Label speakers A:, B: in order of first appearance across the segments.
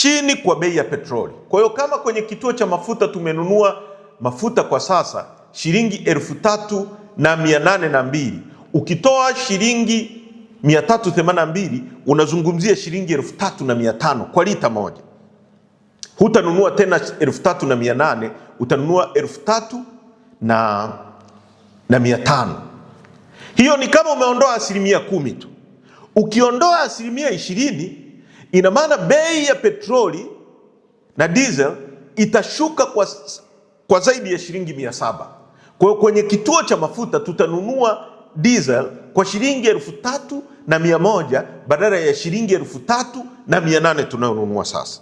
A: chini kwa bei ya petroli. Kwa hiyo kama kwenye kituo cha mafuta tumenunua mafuta kwa sasa shilingi 3,802, ukitoa shilingi 382 unazungumzia shilingi 3,500 kwa lita moja. Hutanunua tena 3,800, utanunua 3,500. Hiyo ni kama umeondoa 10% tu. Ukiondoa 20%, ina maana bei ya petroli na diesel itashuka kwa zaidi ya shilingi 700. Kwa hiyo kwenye kituo cha mafuta tutanunua diesel kwa shilingi 3,100 badala ya shilingi 3,800 tunayonunua sasa.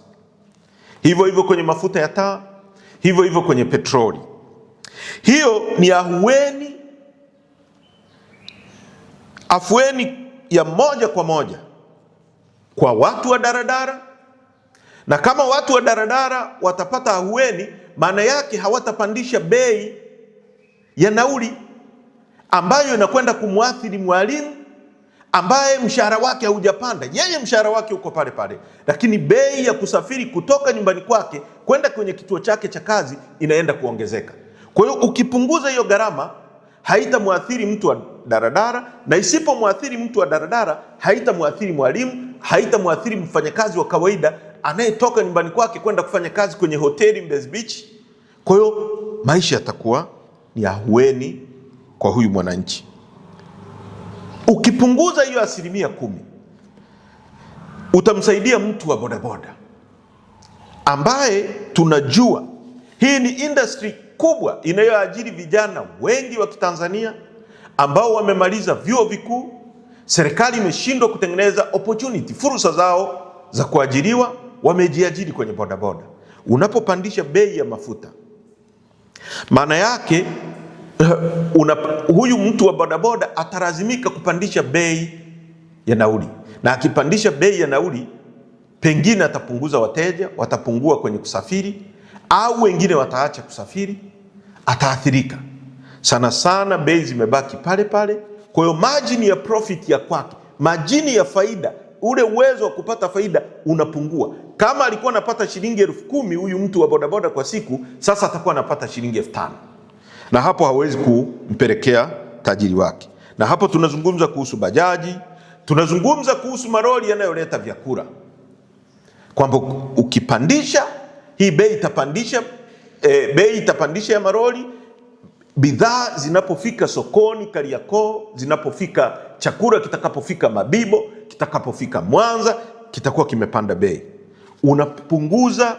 A: Hivyo hivyo kwenye mafuta ya taa, hivyo hivyo kwenye petroli. Hiyo ni afueni ya moja kwa moja kwa watu wa daradara, na kama watu wa daradara watapata ahueni, maana yake hawatapandisha bei ya nauli ambayo inakwenda kumwathiri mwalimu ambaye mshahara wake haujapanda. Yeye mshahara wake uko pale pale, lakini bei ya kusafiri kutoka nyumbani kwake kwenda kwenye kituo chake cha kazi inaenda kuongezeka. Kwa hiyo ukipunguza hiyo gharama, haitamwathiri mtu wa daradara, na isipomwathiri mtu wa daradara, haitamwathiri mwalimu, haitamwathiri mfanyakazi wa kawaida anayetoka nyumbani kwake kwenda kufanya kazi kwenye hoteli Mbezi Beach. Kwa hiyo maisha yatakuwa ni ahueni kwa huyu mwananchi. Ukipunguza hiyo 10%, utamsaidia mtu wa bodaboda ambaye tunajua hii ni industry kubwa inayoajiri vijana wengi wa Kitanzania ambao wamemaliza vyuo vikuu. Serikali imeshindwa kutengeneza opportunity, fursa zao za kuajiriwa, wamejiajiri kwenye bodaboda. Unapopandisha bei ya mafuta, maana yake huyu mtu wa bodaboda atalazimika kupandisha bei ya nauli, na akipandisha bei ya nauli, pengine atapunguza wateja, watapungua kwenye kusafiri, au wengine wataacha kusafiri, ataathirika. Sana sana bei zimebaki pale pale. Kwa hiyo margin ya profit ya kwake, margin ya faida, ule uwezo wa kupata faida unapungua. Kama alikuwa anapata shilingi 10,000 huyu mtu wa bodaboda kwa siku, sasa atakuwa anapata shilingi 5,000, na hapo hawezi kumpelekea tajiri wake. Na hapo tunazungumza kuhusu bajaji, tunazungumza kuhusu maroli yanayoleta vyakula, kwamba ukipandisha hii bei itapandisha ya maroli. Bidhaa zinapofika sokoni Kariakoo, zinapofika chakula kitakapofika Mabibo, kitakapofika Mwanza, kitakuwa kimepanda bei. Unapunguza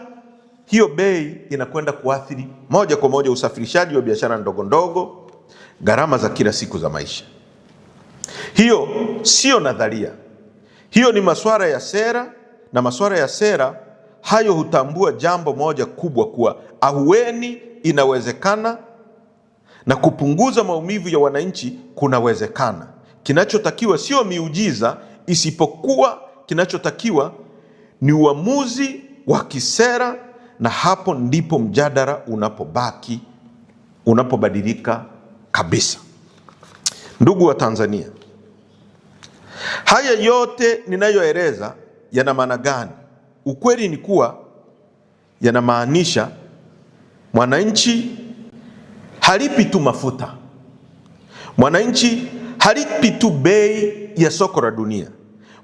A: hiyo bei, inakwenda kuathiri moja kwa moja usafirishaji wa biashara ndogo ndogo, gharama za kila siku za maisha. Hiyo sio nadharia, hiyo ni masuala ya sera, na masuala ya sera hayo hutambua jambo moja kubwa, kuwa ahueni inawezekana na kupunguza maumivu ya wananchi kunawezekana. Kinachotakiwa sio miujiza, isipokuwa kinachotakiwa ni uamuzi wa kisera, na hapo ndipo mjadala unapobadilika kabisa. Ndugu wa Tanzania, haya yote ninayoeleza yana maana gani? Ukweli ni kuwa yanamaanisha mwananchi halipi tu mafuta, mwananchi halipi tu bei ya soko la dunia,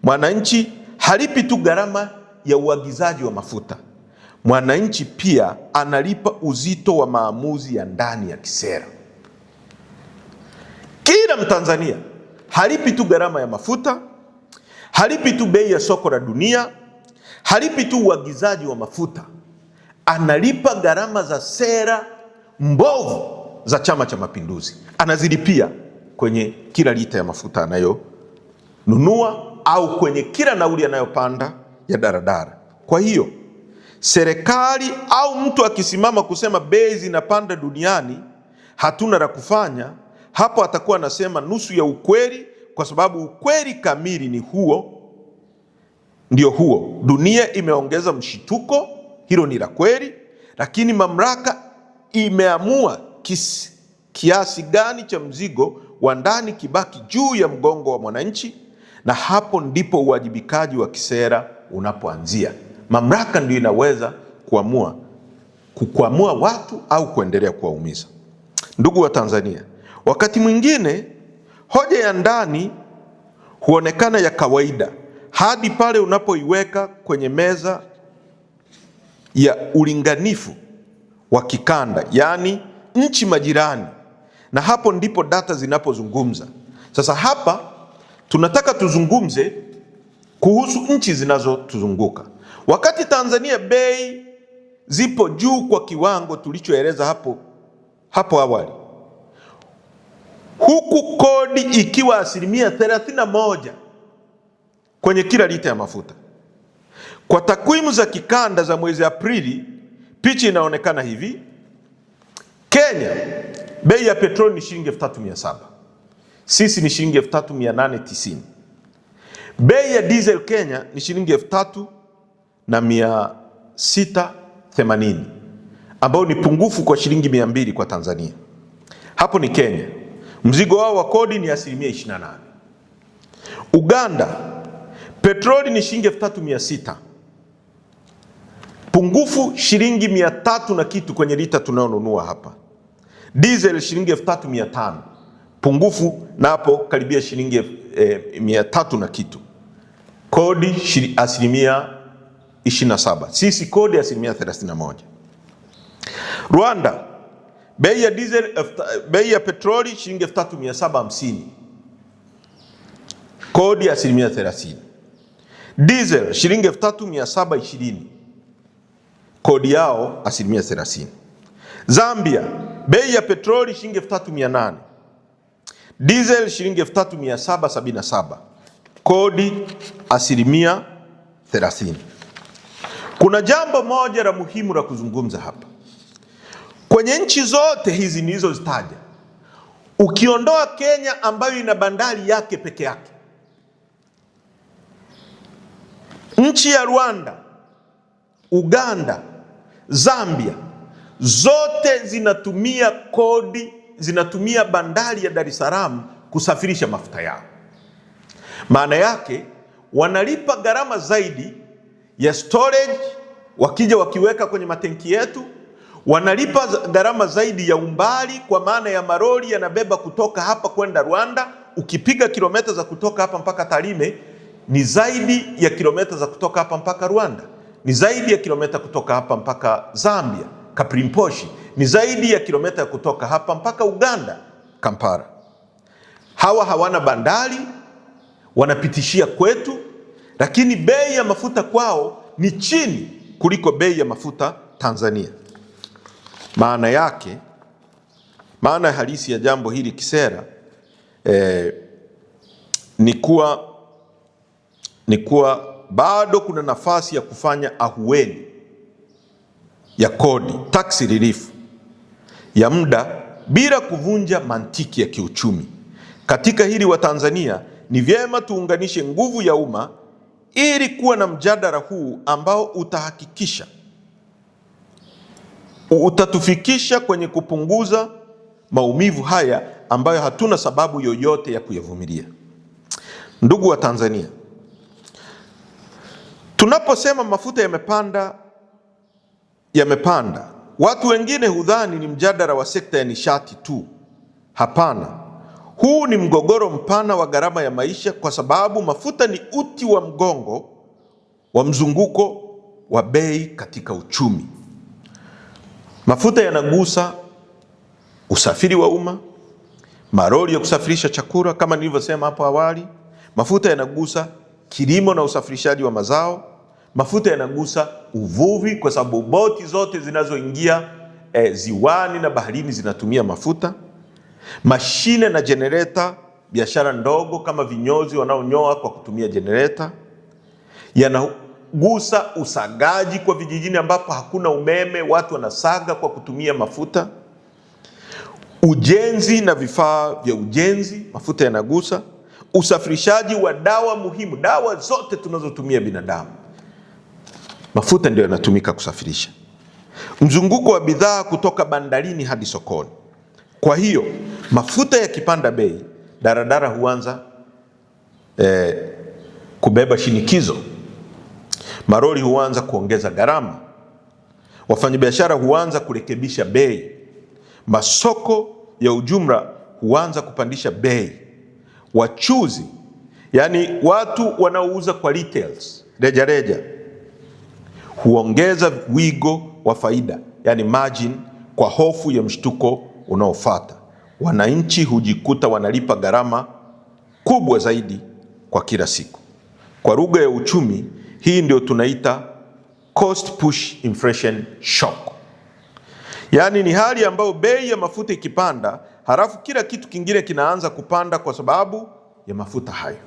A: mwananchi halipi tu gharama ya uagizaji wa mafuta, mwananchi pia analipa uzito wa maamuzi ya ndani ya kisera. Kila Mtanzania halipi tu gharama ya mafuta, halipi tu bei ya soko la dunia, halipi tu uagizaji wa mafuta, analipa gharama za sera mbovu za Chama cha Mapinduzi. Anazilipia kwenye kila lita ya mafuta anayonunua, au kwenye kila nauli anayopanda ya daradara. Kwa hiyo serikali au mtu akisimama kusema bei zinapanda duniani, hatuna la kufanya, hapo atakuwa anasema nusu ya ukweli, kwa sababu ukweli kamili ni huo, ndio huo. Dunia imeongeza mshituko, hilo ni la kweli, lakini mamlaka imeamua kiasi gani cha mzigo wa ndani kibaki juu ya mgongo wa mwananchi, na hapo ndipo uwajibikaji wa kisera unapoanzia. Mamlaka ndio inaweza kuamua watu au kuendelea kuwaumiza. Ndugu wa Tanzania, wakati mwingine hoja ya ndani huonekana ya kawaida hadi pale unapoiweka kwenye meza ya ulinganifu wa kikanda, yaani nchi majirani, na hapo ndipo data zinapozungumza. Sasa hapa tunataka tuzungumze kuhusu nchi zinazotuzunguka. Wakati Tanzania bei zipo juu kwa kiwango tulichoeleza hapo awali, huku kodi ikiwa 31% kwenye kila lita ya mafuta. Kwa takwimu za kikanda za mwezi Aprili, picha inaonekana hivi. Kenya, bei ya petroli ni shilingi 3700. Sisi ni shilingi 3890. Bei ya diesel Kenya ni shilingi 3680, ambao ni pungufu kwa shilingi 200 kwa Tanzania. Hapo ni Kenya. Mzigo wao wa kodi ni 28%. Uganda, petroli ni shilingi 3600, pungufu shilingi 300 na kitu kwenye lita tunayonunua hapa. Diesel shilingi 3500, pungufu napo karibia shilingi 300 na kitu. Kodi 27%. Sisi kodi 31%. Rwanda, bei ya petroli shilingi 3750, kodi 30%. Diesel shilingi 3720, kodi yao 30%. Zambia, bei ya petroli shilingi 3800, diesel shilingi 3777, kodi 30%. Kuna jambo moja la muhimu la kuzungumza hapa. Kwenye nchi zote hizi nilizozitaja, ukiondoa Kenya ambayo ina bandari yake peke yake, nchi ya Rwanda, Uganda, Zambia, zote zinatumia bandari ya Dar es Salaam kusafirisha mafuta yao. Maana yake wanalipa gharama zaidi ya storage, wakija wakiweka kwenye matenki yetu. Wanalipa gharama zaidi ya umbali, kwa maana ya maroli yanabeba kutoka hapa kwenda Rwanda. Ukipiga kilomita za kutoka hapa mpaka Tarime ni zaidi ya kilomita za kutoka hapa mpaka Rwanda, ni zaidi ya kilomita kutoka hapa mpaka Zambia Kaprimposhi, ni zaidi ya kilomita kutoka hapa mpaka Uganda Kampala. Hawa hawana bandari, wanapitishia kwetu, lakini bei ya mafuta kwao ni chini kuliko bei ya mafuta Tanzania. Maana halisi ya jambo hili kisera ni kuwa bado kuna nafasi ya kufanya ahueni ya kodi, tax relief ya muda, bila kuvunja mantiki ya kiuchumi. Katika hili wa Tanzania ni vyema tuunganishe nguvu ya umma ili kuwa na mjadala huu ambao utatufikisha kwenye kupunguza maumivu haya ambayo hatuna sababu yoyote ya kuyavumilia. Ndugu wa Tanzania, tunaposema mafuta yamepanda, watu wengine hudhani ni mjadala wa sekta ya nishati tu. Hapana, huu ni mgogoro mpana wa gharama ya maisha, kwa sababu mafuta ni uti wa mgongo wa mzunguko wa bei katika uchumi. Mafuta yanagusa usafiri wa umma, maroli ya kusafirisha chakula kama nilivyosema hapo awali. Mafuta yanagusa kilimo na usafirishaji wa mazao. Mafuta yanagusa uvuvi, kwa sababu boti zote zinazoingia ziwani na baharini zinatumia mafuta. Mashine na generator, biashara ndogo kama vinyozi wanaonyoa kwa kutumia generator. Yanagusa usagaji kwa vijijini ambapo hakuna umeme, watu wanasaga kwa kutumia mafuta. Ujenzi na vifaa vya ujenzi, mafuta yanagusa. Usafirishaji wa dawa muhimu, dawa zote tunazotumia binadamu, mafuta ndio yanatumika kusafirisha. Mzunguko wa bidhaa kutoka bandarini hadi sokoni. Kwa hiyo mafuta yakipanda bei, daradara huanza kubeba shinikizo. Maroli huanza kuongeza gharama, wafanyabiashara huanza kurekebisha bei, masoko ya ujumla huanza kupandisha bei, wachuzi, yani watu wanaouza kwa retails, rejareja, huongeza wigo wa faida, yani margin, kwa hofu ya mshtuko unaofuata. Wananchi hujikuta wanalipa gharama kubwa zaidi kwa kila siku. Kwa lugha ya uchumi, hii ndio tunaita cost push inflation shock. Yaani ni hali ambayo bei ya mafuta ikipanda, halafu kila kitu kingine kinaanza kupanda kwa sababu ya mafuta hayo.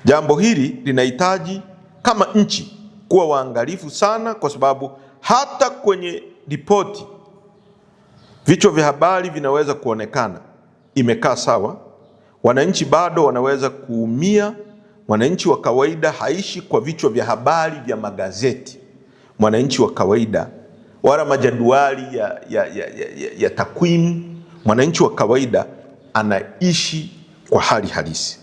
A: Jambo hili linahitaji kama nchi kuwa waangalifu sana, kwa sababu hata kwenye ripoti vichwa vya habari vinaweza kuonekana imekaa sawa, wananchi bado wanaweza kuumia. Mwananchi wa kawaida haishi kwa vichwa vya habari vya magazeti. Mwananchi wa kawaida wala majadwali ya takwimu. Mwananchi wa kawaida anaishi kwa hali halisi.